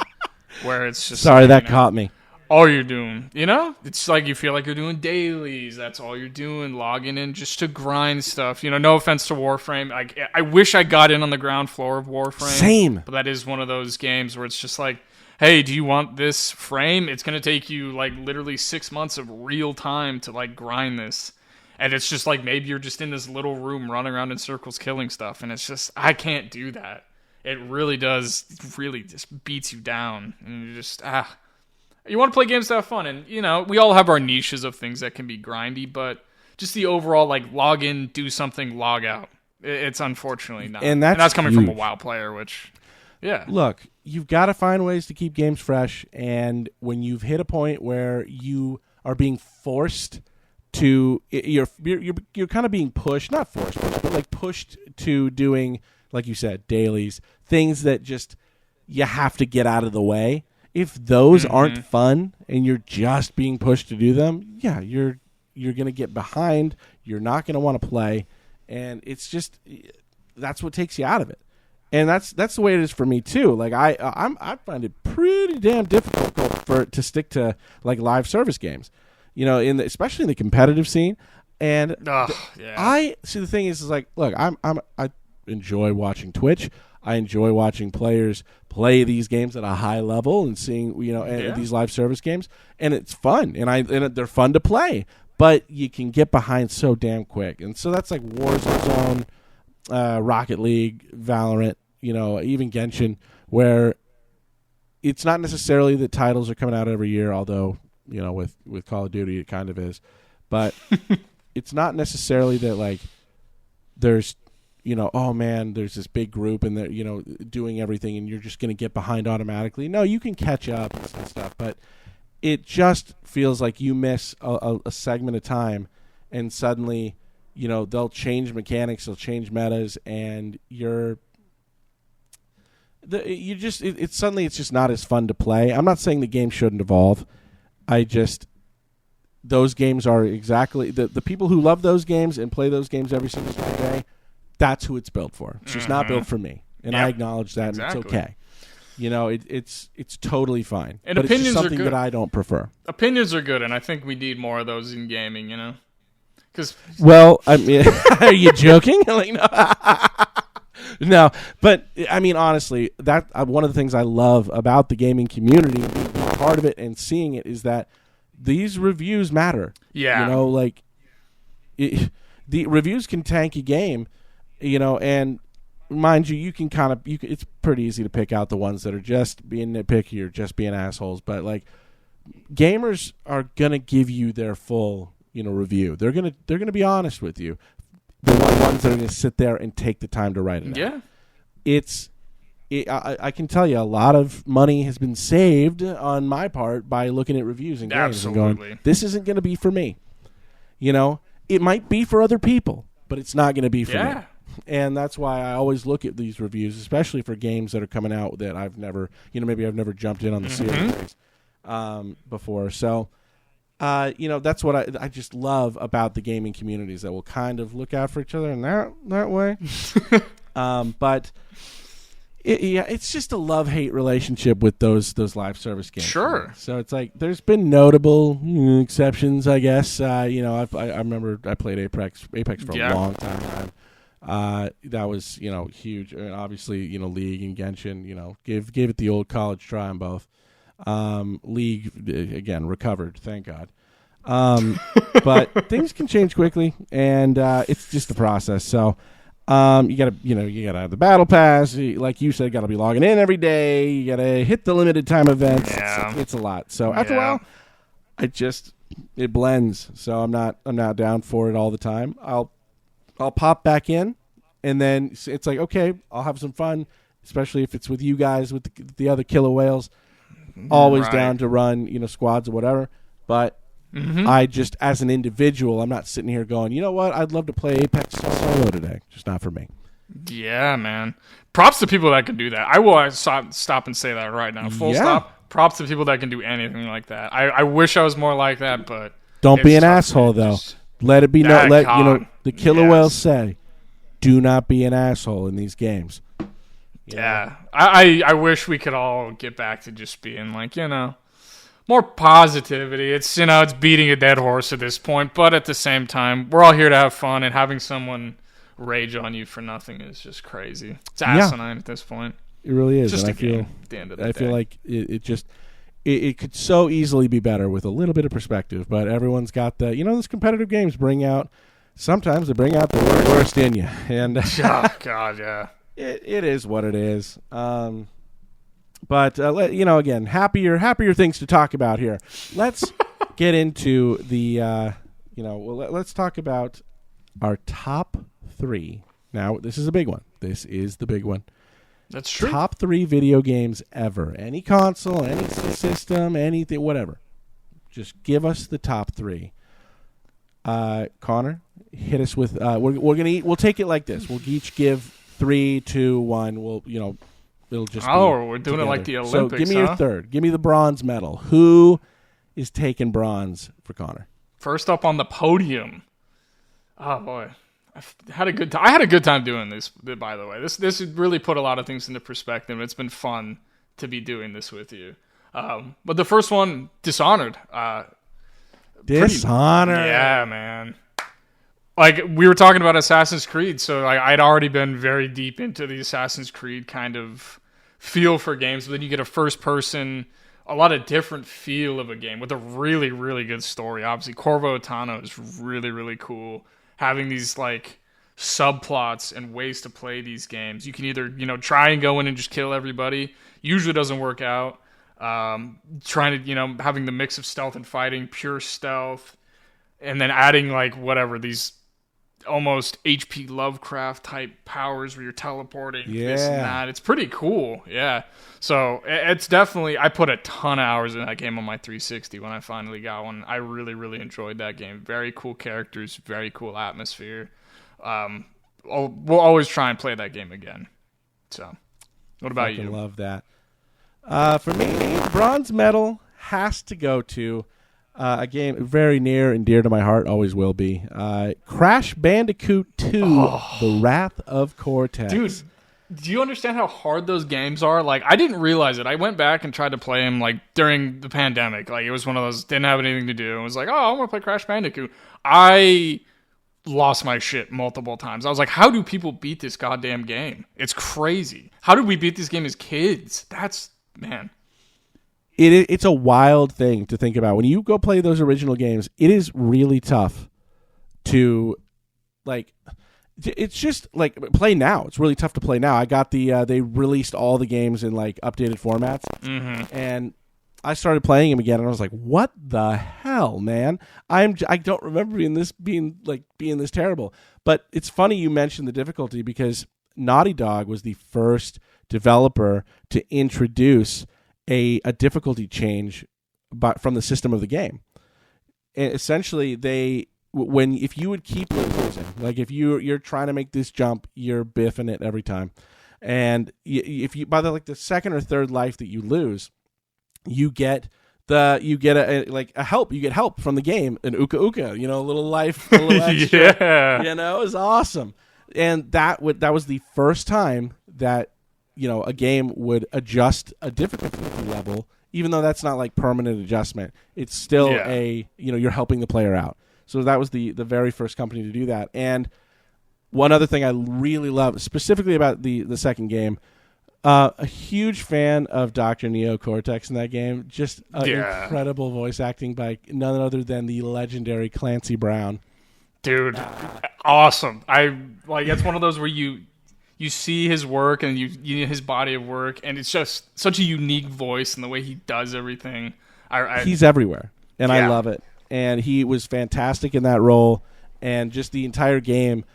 [SPEAKER 3] where it's just...
[SPEAKER 2] Sorry, that caught me.
[SPEAKER 3] All you're doing, it's like you feel like you're doing dailies. That's all you're doing, logging in just to grind stuff. No offense to Warframe. I wish I got in on the ground floor of Warframe.
[SPEAKER 2] Same.
[SPEAKER 3] But that is one of those games where it's just like, hey, do you want this frame? It's going to take you like literally 6 months of real time to like grind this. And it's just like maybe you're just in this little room running around in circles killing stuff. And it's just, I can't do that. It really does, really just beats you down. And you just, you want to play games to have fun. And, we all have our niches of things that can be grindy. But just the overall like log in, do something, log out. It's unfortunately not.
[SPEAKER 2] And that's
[SPEAKER 3] coming
[SPEAKER 2] huge.
[SPEAKER 3] From a WoW player, which... Yeah.
[SPEAKER 2] Look, you've got to find ways to keep games fresh, and when you've hit a point where you are being forced to, you're kind of being pushed, not forced, but like pushed to doing, like you said, dailies, things that just you have to get out of the way. If those aren't fun and you're just being pushed to do them, yeah, you're going to get behind. You're not going to want to play, and it's just that's what takes you out of it. And that's the way it is for me too. Like I find it pretty damn difficult to stick to like live service games, especially in the competitive scene. And I see the thing is like, look, I enjoy watching Twitch. I enjoy watching players play these games at a high level and seeing these live service games, and it's fun and they're fun to play. But you can get behind so damn quick, and so that's like Warzone, Rocket League, Valorant, even Genshin, where it's not necessarily that titles are coming out every year, although, with Call of Duty it kind of is. But it's not necessarily that like there's oh man, there's this big group and they're, doing everything and you're just going to get behind automatically. No, you can catch up and stuff, but it just feels like you miss a segment of time and suddenly, they'll change mechanics, they'll change metas, and it's suddenly it's just not as fun to play. I'm not saying the game shouldn't evolve. Those games are exactly the people who love those games and play those games every single day. That's who it's built for. It's just not built for me, and I acknowledge that. Exactly. And it's okay. It's totally fine.
[SPEAKER 3] And
[SPEAKER 2] but
[SPEAKER 3] opinions
[SPEAKER 2] it's just something
[SPEAKER 3] are good.
[SPEAKER 2] that I don't prefer.
[SPEAKER 3] Opinions are good, and I think we need more of those in gaming. Because
[SPEAKER 2] I mean, are you joking? Like, no. No, but I mean, honestly, that one of the things I love about the gaming community, being part of it and seeing it, is that these reviews matter.
[SPEAKER 3] Yeah,
[SPEAKER 2] the reviews can tank a game, and mind you, you can it's pretty easy to pick out the ones that are just being nitpicky or just being assholes. But like, gamers are gonna give you their full, review. They're gonna be honest with you. The ones that are going to sit there and take the time to write it out. I can tell you a lot of money has been saved on my part by looking at reviews and games and going, this isn't going to be for me. It might be for other people, but it's not going to be for me. And that's why I always look at these reviews, especially for games that are coming out that I've never, maybe I've never jumped in on the series before. So... that's what I just love about the gaming communities, that will kind of look out for each other in that way. But it's just a love-hate relationship with those live service games.
[SPEAKER 3] Sure.
[SPEAKER 2] So it's like there's been notable exceptions, I guess. I remember I played Apex for a long time. That was huge. And obviously League and Genshin gave it the old college try on both. League again recovered, thank God. But things can change quickly, and it's just the process. So you gotta have the battle pass, like you said, gotta be logging in every day. You gotta hit the limited time events. Yeah. It's a lot. So after a while, it blends. So I'm not down for it all the time. I'll pop back in, and then it's like, okay, I'll have some fun, especially if it's with you guys, with the other killer whales. Always down to run, squads or whatever. But I just, as an individual, I'm not sitting here going, you know what? I'd love to play Apex solo today. Just not for me.
[SPEAKER 3] Yeah, man. Props to people that can do that. I will stop and say that right now. Full stop. Props to people that can do anything like that. I wish I was more like that, but
[SPEAKER 2] don't be an asshole, though. Let it be known. The killer whales say, do not be an asshole in these games.
[SPEAKER 3] Yeah, I wish we could all get back to just being like, more positivity. It's it's beating a dead horse at this point, but at the same time, we're all here to have fun, and having someone rage on you for nothing is just crazy. It's asinine at this point.
[SPEAKER 2] It really is.
[SPEAKER 3] Just
[SPEAKER 2] and
[SPEAKER 3] a game at the end of the day.
[SPEAKER 2] I feel like it could so easily be better with a little bit of perspective, but everyone's got those competitive games sometimes they bring out the worst in you. And
[SPEAKER 3] oh God, yeah.
[SPEAKER 2] It is what it is. But again, happier things to talk about here. Let's get into the let's talk about our top 3. Now, this is a big one. This is the big one.
[SPEAKER 3] That's true.
[SPEAKER 2] Top 3 video games ever. Any console, any system, anything, whatever. Just give us the top 3. Connor, hit us with. We'll take it like this. We'll each give 3, 2, 1. We'll it'll just.
[SPEAKER 3] Oh, we're doing together. It like the Olympics.
[SPEAKER 2] So give me your third. Give me the bronze medal. Who is taking bronze for Connor?
[SPEAKER 3] First up on the podium. Oh boy, I had a good time. I had a good time doing this. By the way, this really put a lot of things into perspective. It's been fun to be doing this with you. But the first one, Dishonored.
[SPEAKER 2] Dishonored.
[SPEAKER 3] Yeah, man. Like, we were talking about Assassin's Creed, so I'd already been very deep into the Assassin's Creed kind of feel for games, but then you get a first-person, a lot of different feel of a game with a really, really good story. Obviously, Corvo Attano is really, really cool. Having these, subplots and ways to play these games. You can either, try and go in and just kill everybody. Usually doesn't work out. Trying to, having the mix of stealth and fighting, pure stealth, and then adding, these almost H.P. Lovecraft type powers where you're teleporting this and
[SPEAKER 2] Yeah.
[SPEAKER 3] that. It's pretty cool. Yeah. So it's definitely, I put a ton of hours in that game on my 360 when I finally got one. I really, really enjoyed that game. Very cool characters, very cool atmosphere. We'll always try and play that game again. So, what about you?
[SPEAKER 2] I love that. For me, bronze medal has to go to a game very near and dear to my heart, always will be. Crash Bandicoot 2, The Wrath of Cortex.
[SPEAKER 3] Dude, do you understand how hard those games are? Like, I didn't realize it. I went back and tried to play them, like, during the pandemic. Like, it was one of those, didn't have anything to do. It was like, oh, I want to play Crash Bandicoot. I lost my shit multiple times. I was like, how do people beat this goddamn game? It's crazy. How did we beat this game as kids? Man.
[SPEAKER 2] It's a wild thing to think about. When you go play those original games, it is really tough to, like, it's just, like, play now. It's really tough to play now. I got they released all the games in, like, updated formats, and I started playing them again, and I was like, what the hell, man? I don't remember being this terrible. But it's funny you mentioned the difficulty, because Naughty Dog was the first developer to introduce a difficulty change from the system of the game. And essentially, if you would keep losing, like if you're trying to make this jump, you're biffing it every time, and if you by the second or third life that you lose, you get help. You get help from the game, an uka uka, a little life, a little extra.
[SPEAKER 3] Yeah.
[SPEAKER 2] It's awesome. And that was the first time that a game would adjust a difficulty level, even though that's not like permanent adjustment. It's still you're helping the player out. So that was the very first company to do that. And one other thing I really love, specifically about the second game, a huge fan of Dr. Neo Cortex in that game. Just incredible voice acting by none other than the legendary Clancy Brown.
[SPEAKER 3] Dude, awesome. It's one of those where you see his work and you his body of work, and it's just such a unique voice and the way he does everything.
[SPEAKER 2] He's everywhere, and I love it. And he was fantastic in that role, and just the entire game.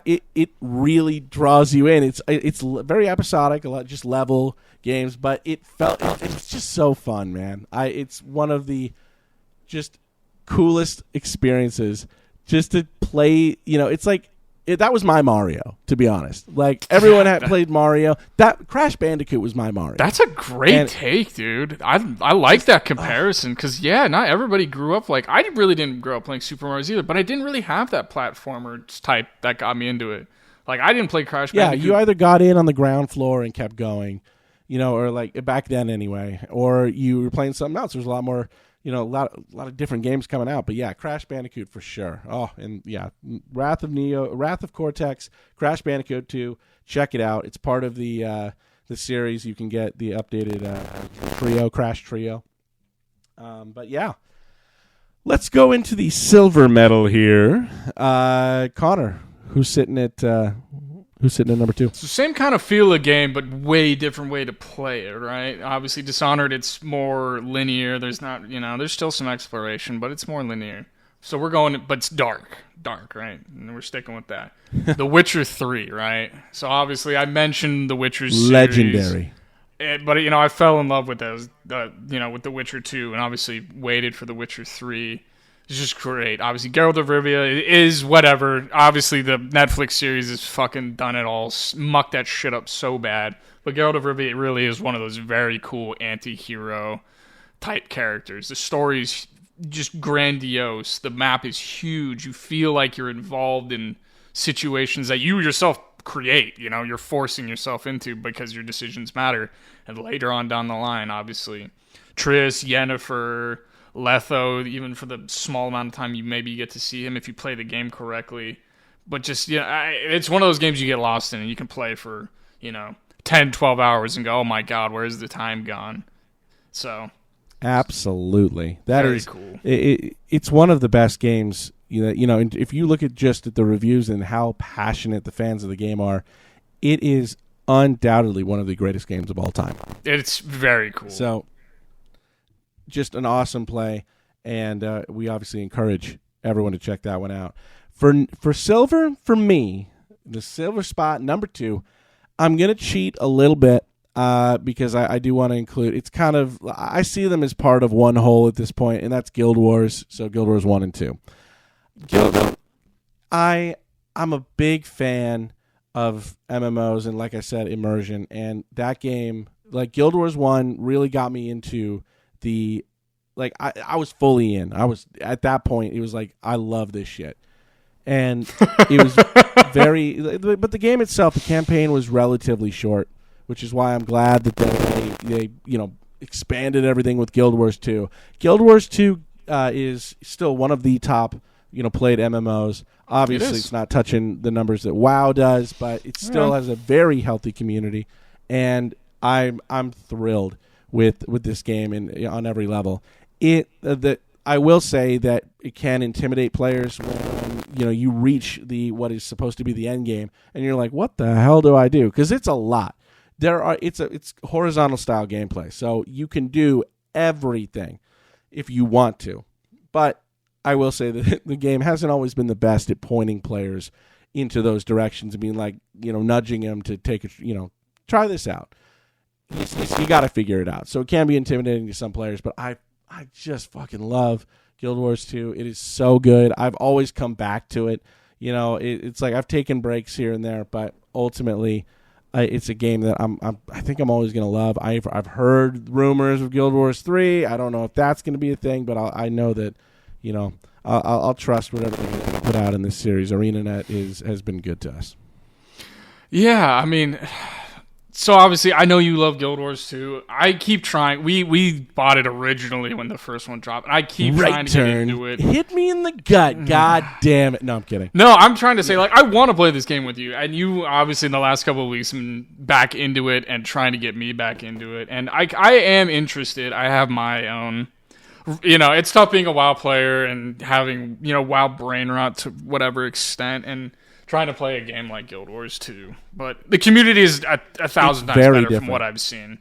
[SPEAKER 2] It really draws you in. It's very episodic, a lot just level games, but it's just so fun, man. It's one of the just coolest experiences just to play. It's like that was my Mario, to be honest. Like everyone had played Mario. That Crash Bandicoot was my Mario.
[SPEAKER 3] That's a great take, dude. I like that comparison because not everybody grew up like I really didn't grow up playing Super Mario either, but I didn't really have that platformer type that got me into it. Like I didn't play Crash Bandicoot.
[SPEAKER 2] You either got in on the ground floor and kept going, or like back then anyway, or you were playing something else. There's a lot more. A lot of different games coming out, but Crash Bandicoot for sure. Oh, and Wrath of Cortex, Crash Bandicoot 2. Check it out. It's part of the series. You can get the updated Crash Trio. Let's go into the silver medal here. Connor, who's sitting at number 2?
[SPEAKER 3] It's the same kind of feel of game, but way different way to play it, right? Obviously, Dishonored, it's more linear. There's not, there's still some exploration, but it's more linear. So we're going, but it's dark, right? And we're sticking with that. The Witcher 3, right? So obviously, I mentioned the Witcher series.
[SPEAKER 2] Legendary.
[SPEAKER 3] But I fell in love with those, with the Witcher 2, and obviously waited for the Witcher 3. It's just great. Obviously, Geralt of Rivia is whatever. Obviously, the Netflix series has fucking done it all, mucked that shit up so bad. But Geralt of Rivia really is one of those very cool anti-hero type characters. The story's just grandiose. The map is huge. You feel like you're involved in situations that you yourself create. You're forcing yourself into because your decisions matter. And later on down the line, obviously, Triss, Yennefer, Letho, even for the small amount of time you maybe get to see him if you play the game correctly. But just, it's one of those games you get lost in and you can play for, 10, 12 hours and go, oh my God, where's the time gone? So.
[SPEAKER 2] Absolutely. That
[SPEAKER 3] very
[SPEAKER 2] is
[SPEAKER 3] cool.
[SPEAKER 2] It's one of the best games, if you look at the reviews and how passionate the fans of the game are, it is undoubtedly one of the greatest games of all time.
[SPEAKER 3] It's very cool.
[SPEAKER 2] So, just an awesome play, and we obviously encourage everyone to check that one out. For silver, for me, the silver spot, number 2, I'm going to cheat a little bit because I do want to include, it's kind of, I see them as part of one whole at this point, and that's Guild Wars, so Guild Wars 1 and 2. I'm a big fan of MMOs and, like I said, immersion, and that game, like Guild Wars 1 really got me into the, like, I was fully in. I was, at that point, it was like, I love this shit. And it was but the game itself, the campaign was relatively short, which is why I'm glad that they expanded everything with Guild Wars 2. Guild Wars 2 is still one of the top, played MMOs. Obviously, it's not touching the numbers that WoW does, but it still has a very healthy community, and I'm thrilled with this game on every level. I will say that it can intimidate players when you reach what is supposed to be the end game, and you're like, "What the hell do I do?" Because it's a lot. It's horizontal style gameplay, so you can do everything if you want to. But I will say that the game hasn't always been the best at pointing players into those directions and being like, nudging them to take try this out. You got to figure it out. So it can be intimidating to some players, but I just fucking love Guild Wars 2. It is so good. I've always come back to it. It's like I've taken breaks here and there, but ultimately, it's a game that I think I'm always going to love. I've heard rumors of Guild Wars 3. I don't know if that's going to be a thing, but I know that, I'll trust whatever they put out in this series. ArenaNet has been good to us.
[SPEAKER 3] Yeah, I mean, so obviously I know you love Guild Wars 2. I keep trying. We bought it originally when the first one dropped, and I keep trying to get into it.
[SPEAKER 2] Hit me in the gut. God damn it. No, I'm kidding.
[SPEAKER 3] No, I'm trying to say, I want to play this game with you, and you obviously in the last couple of weeks have been back into it and trying to get me back into it, and I am interested. I have my own. It's tough being a WoW player and having, WoW brain rot to whatever extent and trying to play a game like Guild Wars 2. But the community is a thousand times better
[SPEAKER 2] different.
[SPEAKER 3] from what I've seen.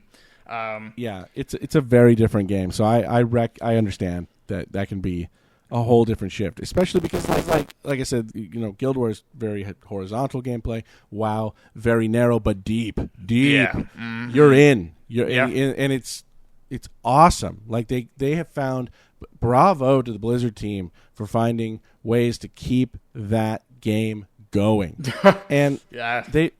[SPEAKER 2] Yeah, it's a very different game. So I understand that can be a whole different shift, especially because like I said, Guild Wars very horizontal gameplay. WoW very narrow but deep. Yeah. Mm-hmm. You're in. And it's awesome. Like they have found, bravo to the Blizzard team for finding ways to keep that game going. And they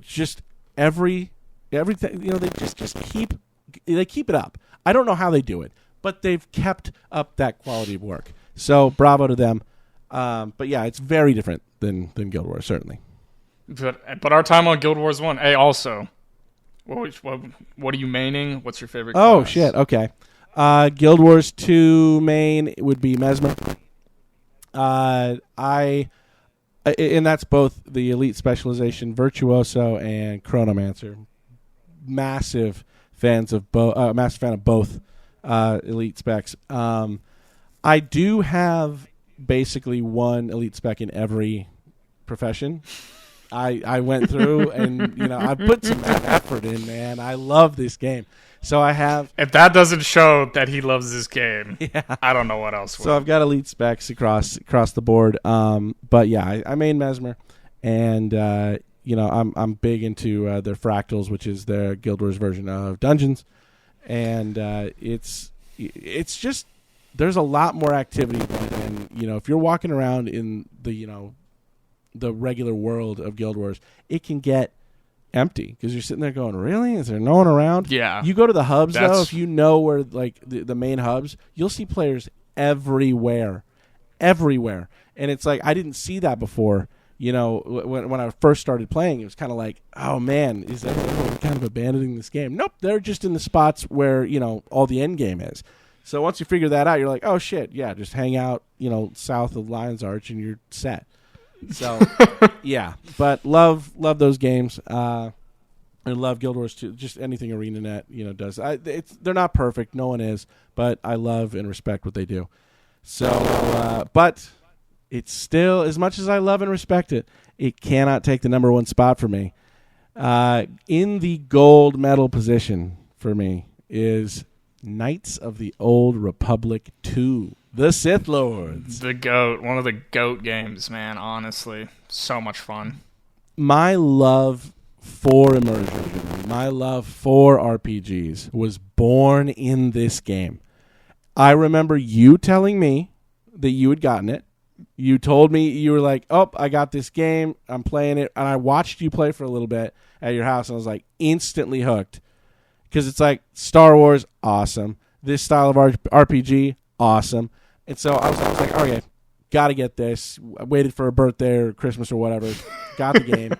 [SPEAKER 2] just everything, they just keep it up. I don't know how they do it, but they've kept up that quality of work. So bravo to them. But yeah, it's very different than Guild Wars, certainly.
[SPEAKER 3] But our time on Guild Wars 1, also. What are you maining? What's your favorite class?
[SPEAKER 2] Oh, shit. Okay. Guild Wars 2 main would be Mesmer. And that's both the Elite Specialization, Virtuoso, and Chronomancer. Massive fan of both Elite specs. I do have basically one Elite spec in every profession. I went through and, I put some effort in, man. I love this game. So I have...
[SPEAKER 3] If that doesn't show that he loves this game, I don't know what else would.
[SPEAKER 2] So I've got elite specs across the board. But yeah, I main Mesmer. And, I'm big into their Fractals, which is their Guild Wars version of Dungeons. And it's just... There's a lot more activity. And, if you're walking around in the regular world of Guild Wars, it can get empty because you're sitting there going, really? Is there no one around?
[SPEAKER 3] Yeah.
[SPEAKER 2] You go to the hubs, though, if you know where, the main hubs, you'll see players everywhere. And it's like, I didn't see that before. When I first started playing, it was kind of like, oh, man, is everyone kind of abandoning this game? Nope, they're just in the spots where, all the end game is. So once you figure that out, you're like, oh, shit, yeah, just hang out, south of Lion's Arch and you're set. So, yeah, but love those games. I love Guild Wars 2. Just anything ArenaNet, does. They're not perfect. No one is, but I love and respect what they do. So, but it's still, as much as I love and respect it, it cannot take the number one spot for me. In the gold medal position for me is Knights of the Old Republic 2, The Sith Lords.
[SPEAKER 3] The GOAT. One of the GOAT games, man, honestly. So much fun.
[SPEAKER 2] My love for immersion, my love for RPGs was born in this game. I remember you telling me that you had gotten it. You told me, you were like, oh, I got this game. I'm playing it. And I watched you play for a little bit at your house, and I was like instantly hooked. Because it's like Star Wars, awesome. This style of RPG, awesome. And so I was like, okay, got to get this. I waited for a birthday or Christmas or whatever. Got the game.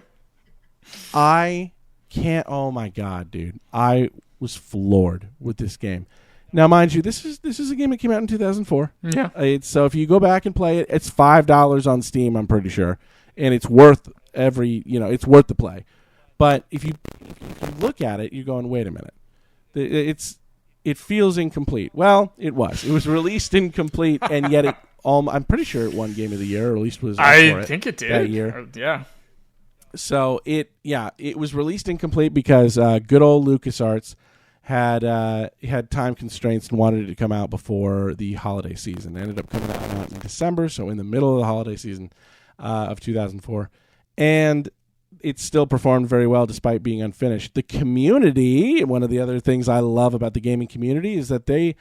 [SPEAKER 2] I can't, oh my God, dude. I was floored with this game. Now, mind you, this is a game that came out in 2004.
[SPEAKER 3] Yeah.
[SPEAKER 2] So if you go back and play it, it's $5 on Steam, I'm pretty sure. And it's worth it's worth the play. But if you look at it, you're going, wait a minute. It feels incomplete. Well, it was. It was released incomplete, and yet I'm pretty sure it won Game of the Year, or at least was
[SPEAKER 3] I think it did.
[SPEAKER 2] That year.
[SPEAKER 3] Yeah.
[SPEAKER 2] So it was released incomplete because good old LucasArts had time constraints and wanted it to come out before the holiday season. It ended up coming out in December, so in the middle of the holiday season of 2004. And it still performed very well despite being unfinished. The community, one of the other things I love about the gaming community is that they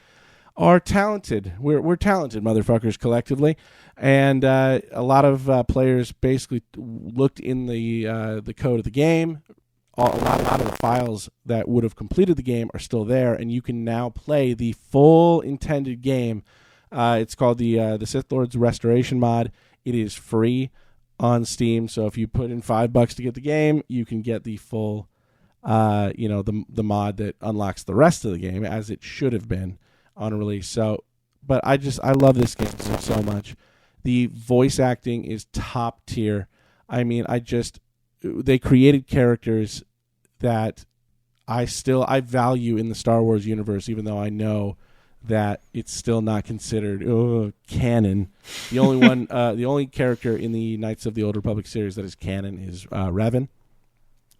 [SPEAKER 2] are talented. We're talented motherfuckers collectively. And a lot of players basically looked in the code of the game. A lot of the files that would have completed the game are still there, and you can now play the full intended game. It's called the Sith Lords Restoration mod. It is free on Steam, so if you put in $5 to get the game, you can get the full, the mod that unlocks the rest of the game as it should have been on release. So, but I love this game so much. The voice acting is top tier. I mean, they created characters that I value in the Star Wars universe, even though I know that it's still not considered canon. The only character in the Knights of the Old Republic series that is canon is Revan.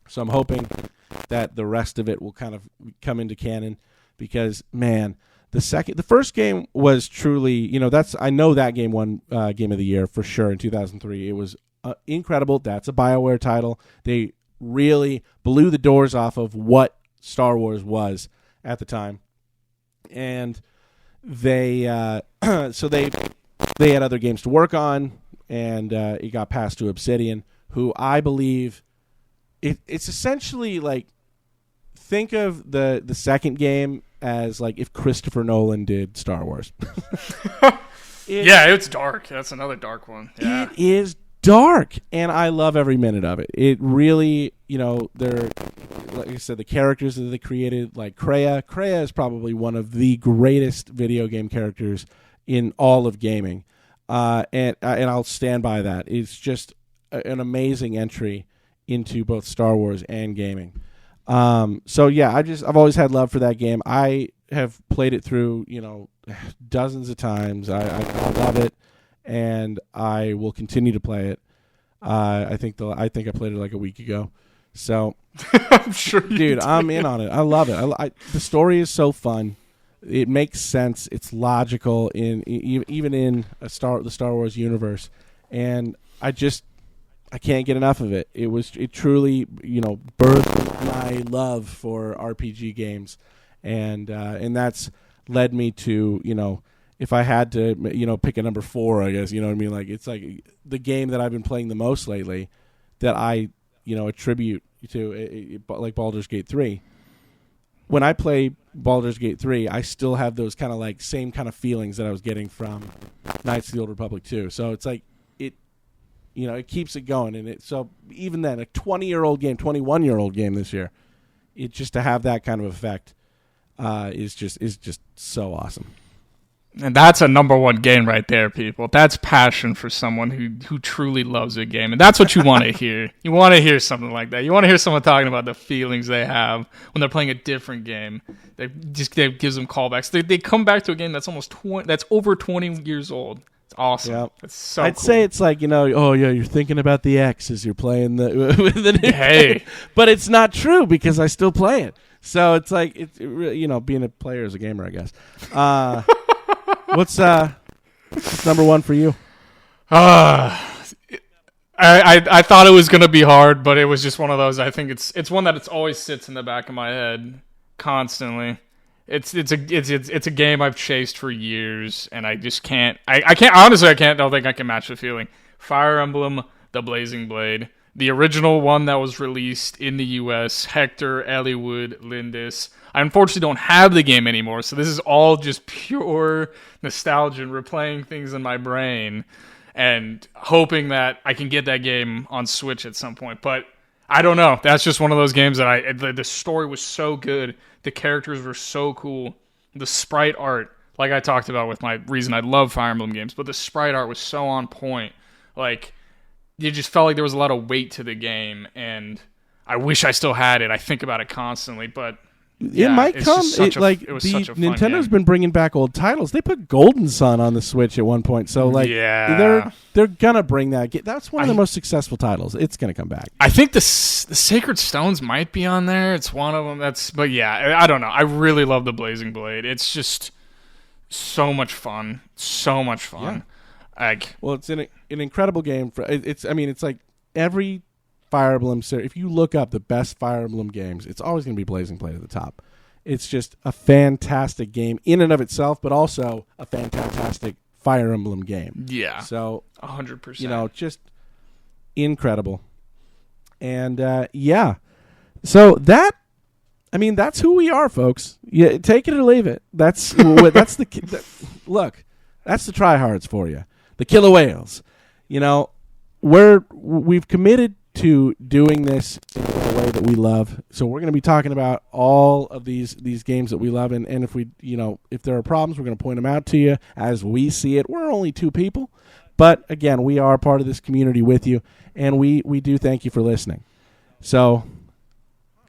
[SPEAKER 2] So I'm hoping that the rest of it will kind of come into canon, because man, the first game was truly, I know that game won Game of the Year for sure in 2003. It was incredible. That's a BioWare title. They really blew the doors off of what Star Wars was at the time, and they had other games to work on, and it got passed to Obsidian, who I believe it's essentially like, think of the second game as like if Christopher Nolan did Star Wars.
[SPEAKER 3] It's dark. That's another dark one. Yeah.
[SPEAKER 2] It is dark, and I love every minute of it. It really, they're, like I said, the characters that they created, like Kreia. Kreia is probably one of the greatest video game characters in all of gaming, and I'll stand by that. It's just an amazing entry into both Star Wars and gaming. So yeah, I've always had love for that game. I have played it through, dozens of times. I love it, and I will continue to play it. I think I played it like a week ago. So
[SPEAKER 3] I'm sure,
[SPEAKER 2] dude, I'm in on it. I love it. The story is so fun. It makes sense. It's logical even in the Star Wars universe, and I can't get enough of it. It truly, birthed my love for RPG games, and that's led me to, if I had to, pick a number 4, I guess, you know what I mean? Like, it's like the game that I've been playing the most lately that I, attribute to, like Baldur's Gate 3. When I play Baldur's Gate 3, I still have those kind of like same kind of feelings that I was getting from Knights of the Old Republic 2. So it's like, it keeps it going. And so even then, a 20-year-old game, 21-year-old game this year, it just to have that kind of effect is just so awesome.
[SPEAKER 3] And that's a number one game right there, people. That's passion for someone who truly loves a game. And that's what you want to hear. You want to hear something like that. You want to hear someone talking about the feelings they have when they're playing a different game. That gives them callbacks. They come back to a game that's that's over 20 years old. It's awesome. Yep. It's so
[SPEAKER 2] I'd
[SPEAKER 3] cool.
[SPEAKER 2] say it's like, you're thinking about the X as you're playing the new
[SPEAKER 3] Hey.
[SPEAKER 2] game. But it's not true because I still play it. So it's like, being a player is a gamer, I guess. It's number one for you.
[SPEAKER 3] I thought it was gonna be hard, but it was just one of those. I think it's one that always sits in the back of my head constantly. It's a game I've chased for years, and I just can't. I can't honestly. I don't think I can match the feeling. Fire Emblem: The Blazing Blade, the original one that was released in the U.S. Hector, Eliwood, Lindis. I unfortunately don't have the game anymore, so this is all just pure nostalgia and replaying things in my brain and hoping that I can get that game on Switch at some point. But I don't know. That's just one of those games that the story was so good. The characters were so cool. The sprite art, like I talked about with my reason I love Fire Emblem games, but the sprite art was so on point. Like, you just felt like there was a lot of weight to the game, and I wish I still had it. I think about it constantly, but
[SPEAKER 2] it might come. Nintendo's been bringing back old titles. They put Golden Sun on the Switch at one point, so they're gonna bring that. That's one of the most successful titles. It's gonna come back.
[SPEAKER 3] I think the Sacred Stones might be on there. It's one of them. But yeah, I don't know. I really love the Blazing Blade. It's just so much fun. So much fun. Yeah.
[SPEAKER 2] It's an incredible game. It's like every Fire Emblem series. If you look up the best Fire Emblem games, it's always going to be Blazing Blade at the top. It's just a fantastic game in and of itself, but also a fantastic Fire Emblem game.
[SPEAKER 3] Yeah.
[SPEAKER 2] So
[SPEAKER 3] 100%.
[SPEAKER 2] Just incredible. And so that's who we are, folks. Yeah, take it or leave it. That's look. That's the Tryhards for you. The Killer Whales. We've committed to doing this in a way that we love. So we're going to be talking about all of these games that we love, and if there are problems, we're going to point them out to you as we see it. We're only two people, but again, we are part of this community with you, and we do thank you for listening. So,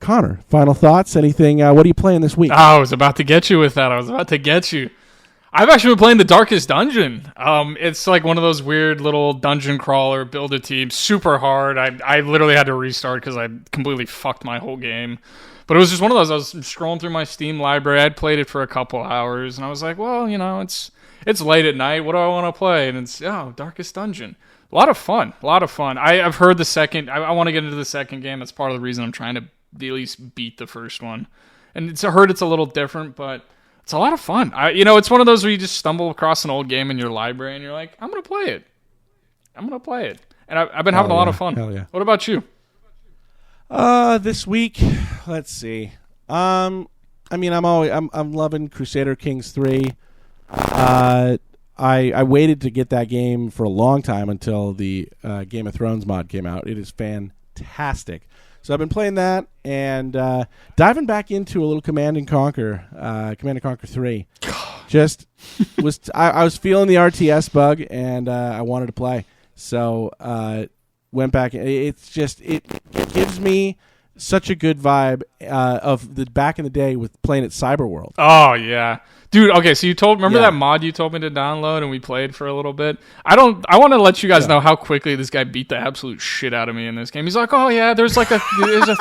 [SPEAKER 2] Connor, final thoughts? Anything? What are you playing this week?
[SPEAKER 3] I was about to get you with that. I've actually been playing The Darkest Dungeon. It's like one of those weird little dungeon crawler, build a team, super hard. I literally had to restart because I completely fucked my whole game. But it was just one of those. I was scrolling through my Steam library. I'd played it for a couple hours, and I was like, well, it's late at night. What do I want to play? And it's, Darkest Dungeon. A lot of fun. I've heard the second. I want to get into the second game. That's part of the reason I'm trying to at least beat the first one. And I heard it's a little different, but it's a lot of fun. It's one of those where you just stumble across an old game in your library and you're like, I'm going to play it. And I've been having a lot of fun.
[SPEAKER 2] Hell yeah.
[SPEAKER 3] What about you?
[SPEAKER 2] This week, let's see. I'm loving Crusader Kings 3. I waited to get that game for a long time until the Game of Thrones mod came out. It is fantastic. So I've been playing that and diving back into a little Command & Conquer 3. Just I was feeling the RTS bug and I wanted to play. So went back. It gives me such a good vibe of the back in the day with playing at Cyberworld.
[SPEAKER 3] Oh yeah. Dude, okay, so remember that mod you told me to download and we played for a little bit? I want to let you guys know how quickly this guy beat the absolute shit out of me in this game. He's like, oh yeah, there's a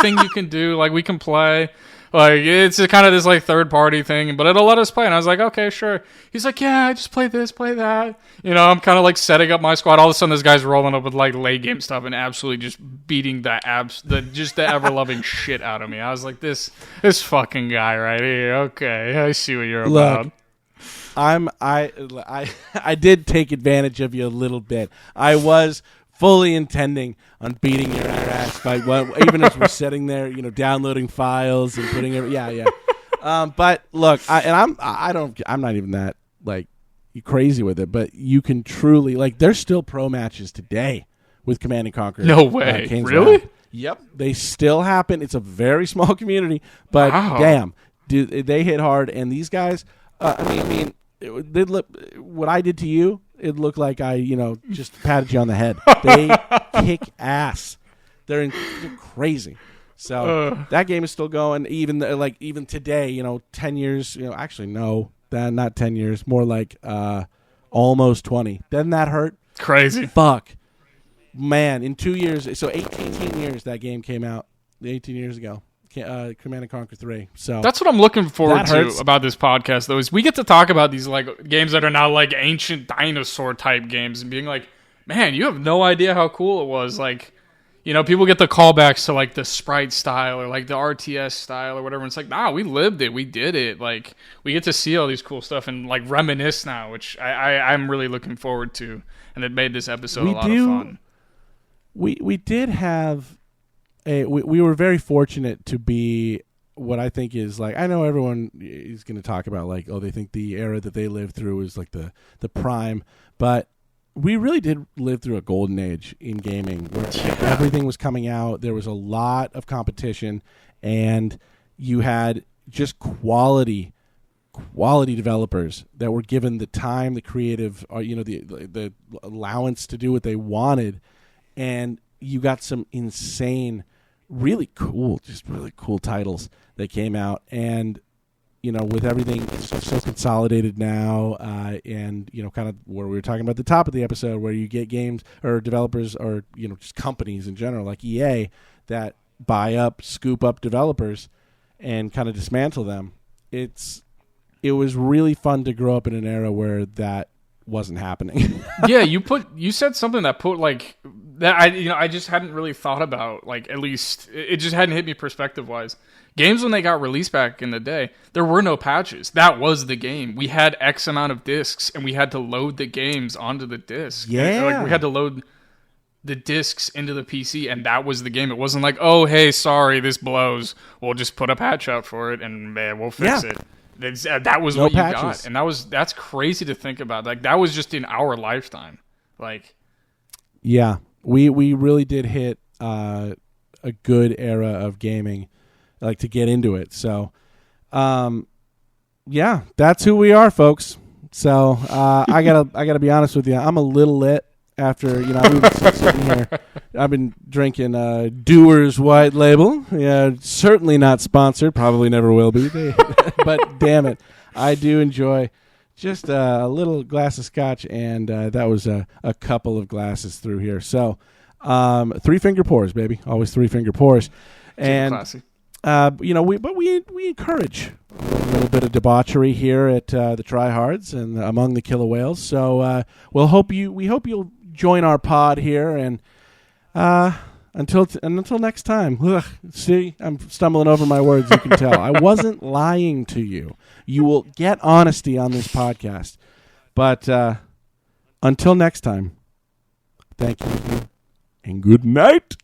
[SPEAKER 3] thing you can do, like we can play. Like, it's kind of this like third party thing, but it'll let us play. And I was like, okay, sure. He's like, yeah, I just play this, play that. I'm kind of like setting up my squad. All of a sudden this guy's rolling up with like late game stuff and absolutely just beating the ever loving shit out of me. I was like, this fucking guy right here. Okay, I see what you're about.
[SPEAKER 2] I did take advantage of you a little bit. I was fully intending on beating your ass even as we're sitting there, downloading files and putting it. But look, I'm not even that like crazy with it. But you can truly there's still pro matches today with Command & Conquer.
[SPEAKER 3] No way, really?
[SPEAKER 2] Round. Yep, they still happen. It's a very small community, but damn, dude, they hit hard. And these guys, what I did to you, it looked like I, just patted you on the head. They kick ass. They're crazy. So that game is still going. Even today, 10 years. Actually, no, not 10 years. More like almost 20. Doesn't that hurt?
[SPEAKER 3] Crazy.
[SPEAKER 2] Fuck, man. In 2 years, so 18 years that game came out. 18 years ago. Command and Conquer 3. So
[SPEAKER 3] that's what I'm looking forward to
[SPEAKER 2] hurts.
[SPEAKER 3] about this podcast, though, is we get to talk about these like games that are now like ancient dinosaur type games and being like, man, you have no idea how cool it was. Like, you know, people get the callbacks to like the sprite style or like the RTS style or whatever. And it's like, nah, we lived it. We did it. Like, we get to see all these cool stuff and like reminisce now, which I'm really looking forward to. And it made this episode a lot of fun.
[SPEAKER 2] We did have we were very fortunate to be what I think is like, I know everyone is going to talk about like, oh, they think the era that they lived through is like the prime, but we really did live through a golden age in gaming where everything was coming out. There was a lot of competition, and you had just quality developers that were given the time, the creative, the allowance to do what they wanted, and you got some insane, really cool titles that came out. And you know, with everything it's so consolidated now, and you know, kind of where we were talking about at the top of the episode, where you get games or developers or you know, just companies in general like EA that scoop up developers and kind of dismantle them. It was really fun to grow up in an era where that wasn't happening.
[SPEAKER 3] Yeah, you said something that put like that I just hadn't really thought about, like, at least it just hadn't hit me perspective wise. Games when they got released back in the day, there were no patches. That was the game. We had X amount of discs and we had to load the games onto the disc.
[SPEAKER 2] Yeah.
[SPEAKER 3] Like we had to load the discs into the PC and that was the game. It wasn't like, oh hey, sorry, this blows. We'll just put a patch out for it and we'll fix it. That was
[SPEAKER 2] no
[SPEAKER 3] what
[SPEAKER 2] patches.
[SPEAKER 3] you got, and that's crazy to think about. Like that was just in our lifetime. Like,
[SPEAKER 2] yeah, we really did hit a good era of gaming, like to get into it. So, yeah, that's who we are, folks. So I gotta be honest with you. I'm a little lit after I've been sitting here. I've been drinking Dewar's White Label. Yeah, certainly not sponsored. Probably never will be. But damn it, I do enjoy just a little glass of scotch, and that was a couple of glasses through here. So 3-finger pours, baby. Always 3-finger pours. And
[SPEAKER 3] classy.
[SPEAKER 2] We encourage a little bit of debauchery here at the Tryhards and among the killer whales. So we hope you'll join our pod here, and until next time. Ugh, see, I'm stumbling over my words. You can tell I wasn't lying to you. You will get honesty on this podcast, but until next time, thank you and good night.